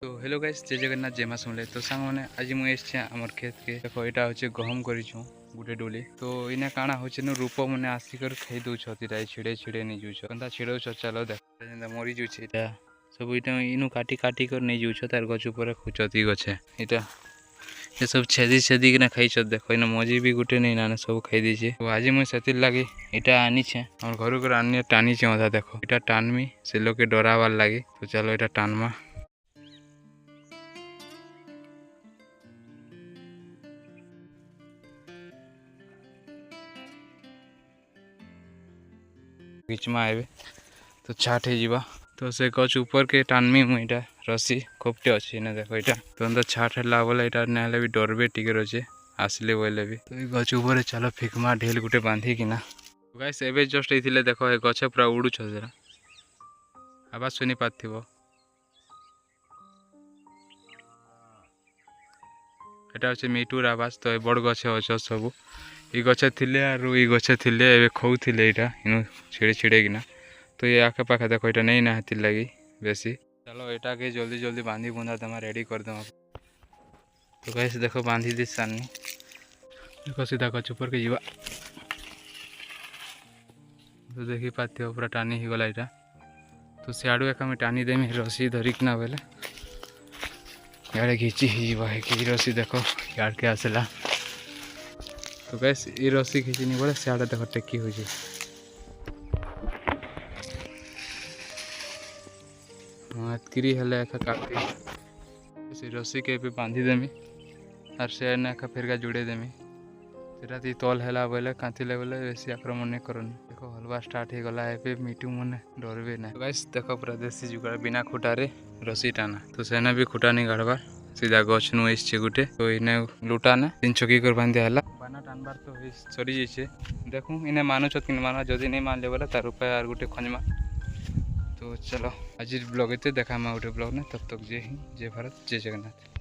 तो hello guys, जय जगन्नाथ, जय मां समले। तो सांग मैंने आज मुझे आमर खेत के देखो यहाँ हूँ गहम करूँ गोटे डोली। तो इना काଣା हो रूप मैंने आसिक खाई दौर छिड़े छिड़े नहीं जाऊँ छिड़ौ चलो देख मरी जाऊे सब यहाँ इनू काटी काटी कर नहीं जाऊँ तार गच उपर खुचती गछे यहाँ ये सब छेदी छेदी किना खाई देख इन मजी भी गोटे नहीं ना सब खाई दीचे। तो आज मुझे लगे यहाँ आनीचे और घर को आनी टानीचे मत देख यहाँ टानमी से लोग डरावार लगे। तो चलो यहाँ टानमा बीचमा आए तो छाट हो। तो से गच ऊपर के टानमी मुझा रसी खोपटे अच्छे ना देख यहाँ तो छाट है बोले यहाँ ना भी डरबे टिके अच्छे आसले बोले भी। तो ये गच ऊपर चलो फिकमा ढेल गुटे बांधी किना गाइस एवं जस्ट ये देख ये गछ पूरा उड़ू जरा आवाज शुनि पार्थिव। यहाँ हूँ मिटूर आवाज। तो बड़ गछ अच्छे सब ये गछ थे ये गछ थे खोले यहाँ इन छिड़े छिड़े किना। तो ये आखे पाखे देखो यहाँ नहीं ना लगी बेसी। चलो यहाँ के जल्दी जल्दी बांधी बुंदा दमा रेडी कर दमा। तो कैसे देखो बांधी दी सानी देखो सीधा गछ ऊपर के जीवा। तो देखी पाते पूरा टानी हो गला यहाँ। तो सियाड़ू एक टानी देमी रसी धरिकना बोले इे घिची कि रसी देख यार के आसला। तो गैस ये रसी खींचनी बोले सियाड़े देख टेकी हो एतकरी हेले काटी से रसी के बांधी देमी और से फिर जोड़े देमी सेटा तल है बोले कांथिले बोले बेसी आक्रमण नहीं करनी। देखो हलवा स्टार्ट हो गला है मीटू मैंने डरबे ना। गैस देखो पूरा देसी जुगाड़ बिना खुटारे रसी टाना। तो सेना भी खुटा नहीं गाड़बार सीधा गछ नु एसছে गुटे। तो इने लुटा ने 3 चौकी कर बांधे हला बाना टानबार तो सरी जाइए। देखूँ इन्हें मानुछ कि माना जदि नहीं मानले बोले तार उपाय आर गुटे खंजमा। तो चलो आज ब्लॉग इतने देखा गोटे ब्लॉग ने तब तक जय हिंद, जय भारत, जय जगन्नाथ।